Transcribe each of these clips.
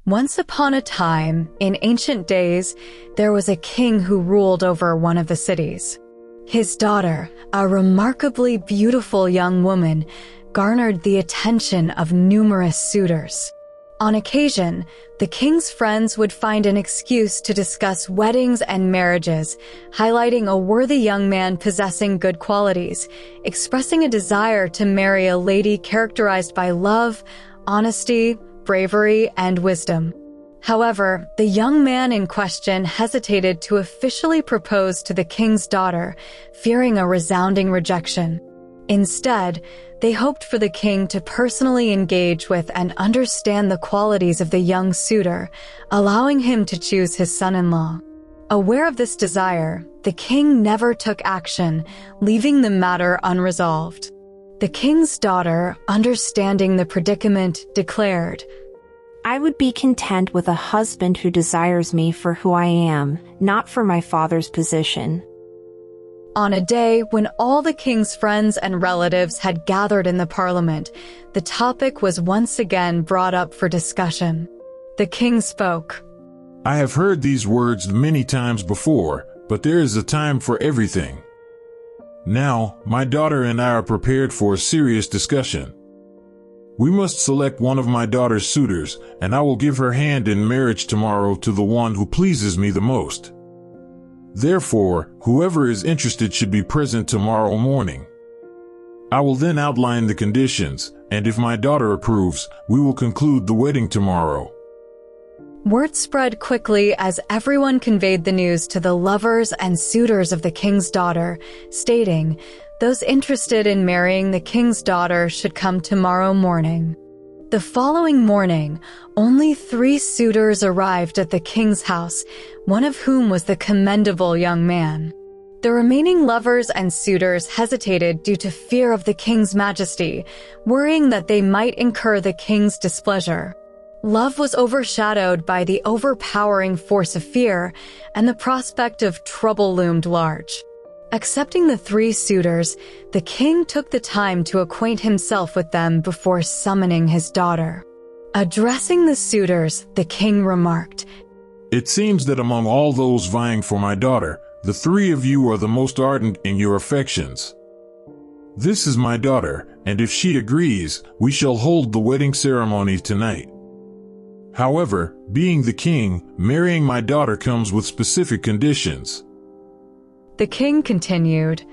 Once upon a time, in ancient days, there was a king who ruled over one of the cities. His daughter, a remarkably beautiful young woman, garnered the attention of numerous suitors. On occasion, the king's friends would find an excuse to discuss weddings and marriages, highlighting a worthy young man possessing good qualities, expressing a desire to marry a lady characterized by love, honesty, bravery, and wisdom. However, the young man in question hesitated to officially propose to the king's daughter, fearing a resounding rejection. Instead, they hoped for the king to personally engage with and understand the qualities of the young suitor, allowing him to choose his son-in-law. Aware of this desire, the king never took action, leaving the matter unresolved. The king's daughter, understanding the predicament, declared, I would be content with a husband who desires me for who I am, not for my father's position. On a day when all the king's friends and relatives had gathered in the parliament, the topic was once again brought up for discussion. The king spoke. I have heard these words many times before, but there is a time for everything. Now, my daughter and I are prepared for a serious discussion. We must select one of my daughter's suitors, and I will give her hand in marriage tomorrow to the one who pleases me the most. Therefore, whoever is interested should be present tomorrow morning. I will then outline the conditions, and if my daughter approves, we will conclude the wedding tomorrow. Word spread quickly as everyone conveyed the news to the lovers and suitors of the king's daughter, stating, those interested in marrying the king's daughter should come tomorrow morning. The following morning, only 3 suitors arrived at the king's house, one of whom was the commendable young man. The remaining lovers and suitors hesitated due to fear of the king's majesty, worrying that they might incur the king's displeasure. Love was overshadowed by the overpowering force of fear, and the prospect of trouble loomed large. Accepting the 3 suitors, the king took the time to acquaint himself with them before summoning his daughter. Addressing the suitors, the king remarked, It seems that among all those vying for my daughter, the 3 of you are the most ardent in your affections. This is my daughter, and if she agrees, we shall hold the wedding ceremony tonight. However, being the king, marrying my daughter comes with specific conditions. The king continued,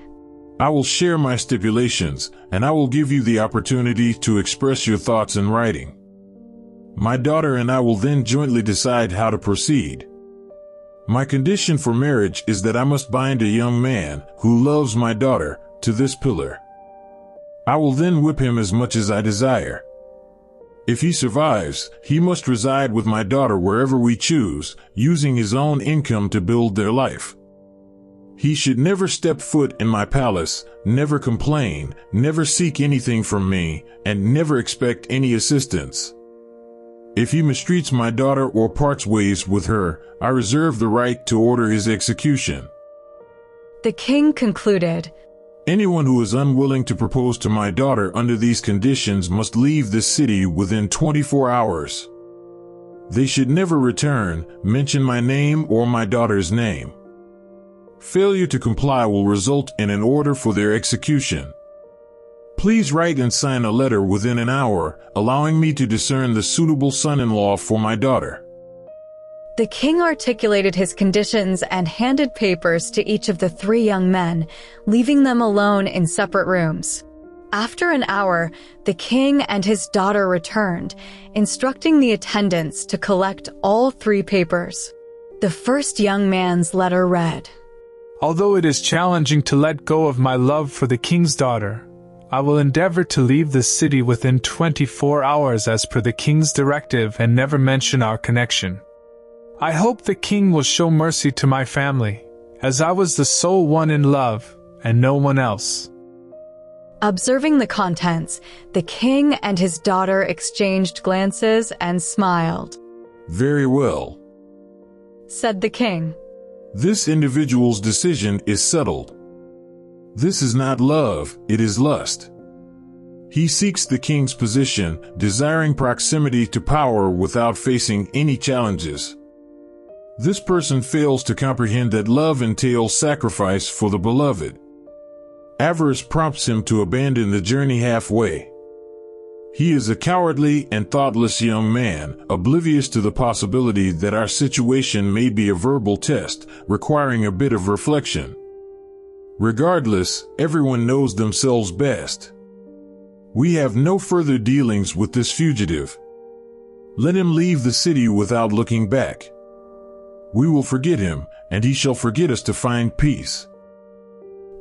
I will share my stipulations, and I will give you the opportunity to express your thoughts in writing. My daughter and I will then jointly decide how to proceed. My condition for marriage is that I must bind a young man, who loves my daughter, to this pillar. I will then whip him as much as I desire. If he survives, he must reside with my daughter wherever we choose, using his own income to build their life. He should never step foot in my palace, never complain, never seek anything from me, and never expect any assistance. If he mistreats my daughter or parts ways with her, I reserve the right to order his execution. The king concluded, Anyone who is unwilling to propose to my daughter under these conditions must leave this city within 24 hours. They should never return, mention my name or my daughter's name. Failure to comply will result in an order for their execution. Please write and sign a letter within an hour, allowing me to discern the suitable son-in-law for my daughter. The king articulated his conditions and handed papers to each of the 3 young men, leaving them alone in separate rooms. After an hour, the king and his daughter returned, instructing the attendants to collect all 3 papers. The first young man's letter read, Although it is challenging to let go of my love for the king's daughter, I will endeavor to leave the city within 24 hours as per the king's directive and never mention our connection. I hope the king will show mercy to my family, as I was the sole one in love, and no one else. Observing the contents, the king and his daughter exchanged glances and smiled. Very well, said the king. This individual's decision is settled. This is not love, it is lust. He seeks the king's position, desiring proximity to power without facing any challenges. This person fails to comprehend that love entails sacrifice for the beloved. Avarice prompts him to abandon the journey halfway. He is a cowardly and thoughtless young man, oblivious to the possibility that our situation may be a verbal test, requiring a bit of reflection. Regardless, everyone knows themselves best. We have no further dealings with this fugitive. Let him leave the city without looking back. We will forget him, and he shall forget us to find peace.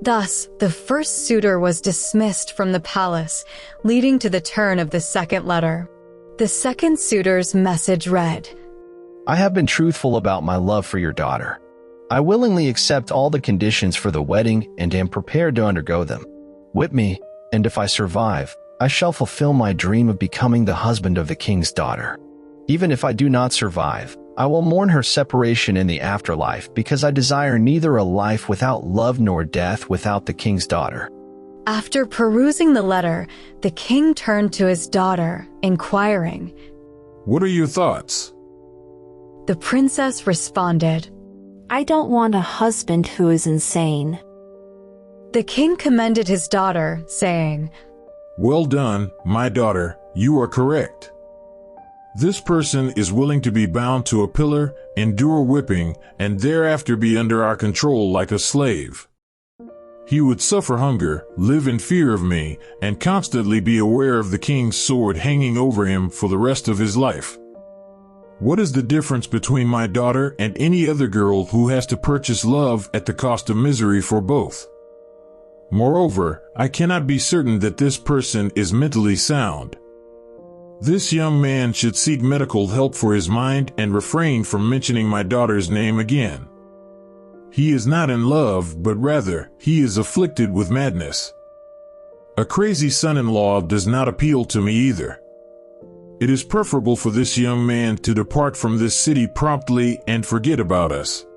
Thus, the first suitor was dismissed from the palace, leading to the turn of the second letter. The second suitor's message read, I have been truthful about my love for your daughter. I willingly accept all the conditions for the wedding and am prepared to undergo them. Whip me, and if I survive, I shall fulfill my dream of becoming the husband of the king's daughter. Even if I do not survive, I will mourn her separation in the afterlife because I desire neither a life without love nor death without the king's daughter. After perusing the letter, the king turned to his daughter, inquiring, What are your thoughts? The princess responded, I don't want a husband who is insane. The king commended his daughter, saying, Well done, my daughter, you are correct. This person is willing to be bound to a pillar, endure whipping, and thereafter be under our control like a slave. He would suffer hunger, live in fear of me, and constantly be aware of the king's sword hanging over him for the rest of his life. What is the difference between my daughter and any other girl who has to purchase love at the cost of misery for both? Moreover, I cannot be certain that this person is mentally sound. This young man should seek medical help for his mind and refrain from mentioning my daughter's name again. He is not in love, but rather, he is afflicted with madness. A crazy son-in-law does not appeal to me either. It is preferable for this young man to depart from this city promptly and forget about us.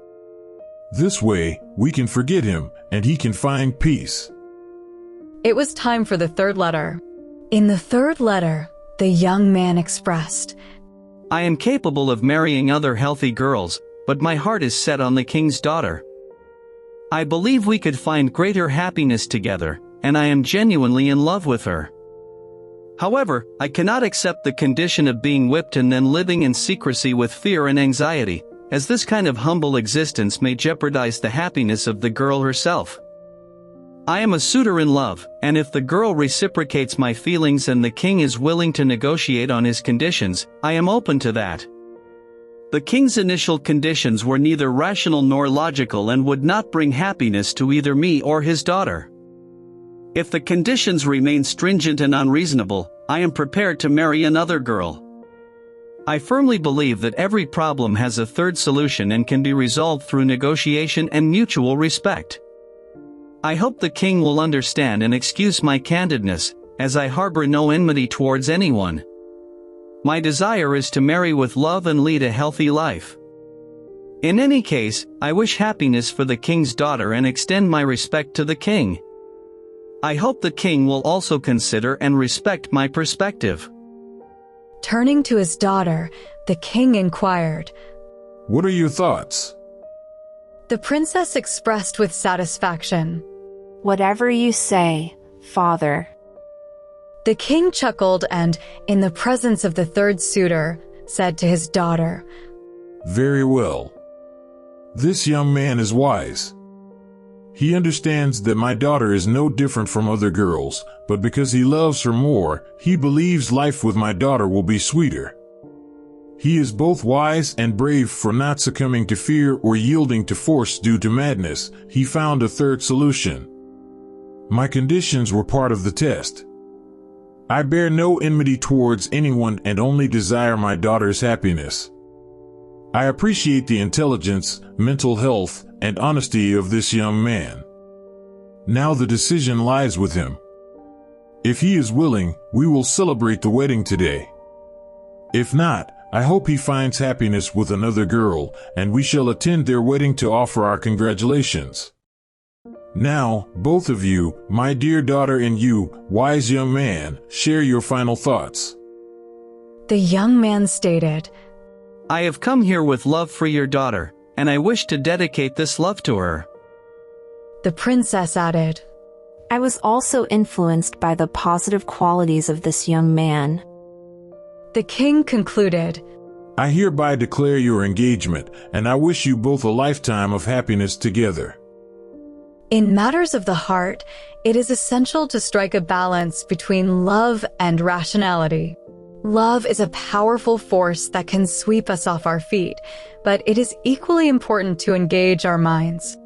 This way, we can forget him, and he can find peace. It was time for the third letter. In the third letter, the young man expressed, I am capable of marrying other healthy girls, but my heart is set on the king's daughter. I believe we could find greater happiness together, and I am genuinely in love with her. However, I cannot accept the condition of being whipped and then living in secrecy with fear and anxiety, as this kind of humble existence may jeopardize the happiness of the girl herself. I am a suitor in love, and if the girl reciprocates my feelings and the king is willing to negotiate on his conditions, I am open to that. The king's initial conditions were neither rational nor logical and would not bring happiness to either me or his daughter. If the conditions remain stringent and unreasonable, I am prepared to marry another girl. I firmly believe that every problem has a third solution and can be resolved through negotiation and mutual respect. I hope the king will understand and excuse my candidness, as I harbor no enmity towards anyone. My desire is to marry with love and lead a healthy life. In any case, I wish happiness for the king's daughter and extend my respect to the king. I hope the king will also consider and respect my perspective. Turning to his daughter, the king inquired, What are your thoughts? The princess expressed with satisfaction, Whatever you say, father. The king chuckled and, in the presence of the third suitor, said to his daughter, Very well. This young man is wise. He understands that my daughter is no different from other girls, but because he loves her more, he believes life with my daughter will be sweeter. He is both wise and brave for not succumbing to fear or yielding to force due to madness. He found a third solution. My conditions were part of the test. I bear no enmity towards anyone and only desire my daughter's happiness. I appreciate the intelligence, mental health, and honesty of this young man. Now the decision lies with him. If he is willing, we will celebrate the wedding today. If not, I hope he finds happiness with another girl, and we shall attend their wedding to offer our congratulations. Now, both of you, my dear daughter and you, wise young man, share your final thoughts. The young man stated, I have come here with love for your daughter, and I wish to dedicate this love to her. The princess added, I was also influenced by the positive qualities of this young man. The king concluded, I hereby declare your engagement, and I wish you both a lifetime of happiness together. In matters of the heart, it is essential to strike a balance between love and rationality. Love is a powerful force that can sweep us off our feet, but it is equally important to engage our minds.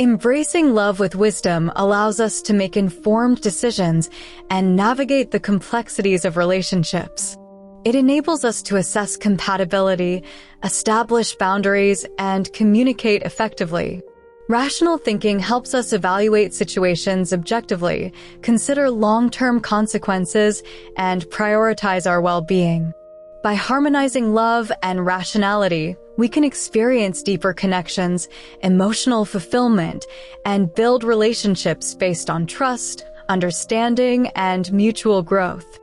Embracing love with wisdom allows us to make informed decisions and navigate the complexities of relationships. It enables us to assess compatibility, establish boundaries, and communicate effectively. Rational thinking helps us evaluate situations objectively, consider long-term consequences, and prioritize our well-being. By harmonizing love and rationality, we can experience deeper connections, emotional fulfillment, and build relationships based on trust, understanding, and mutual growth.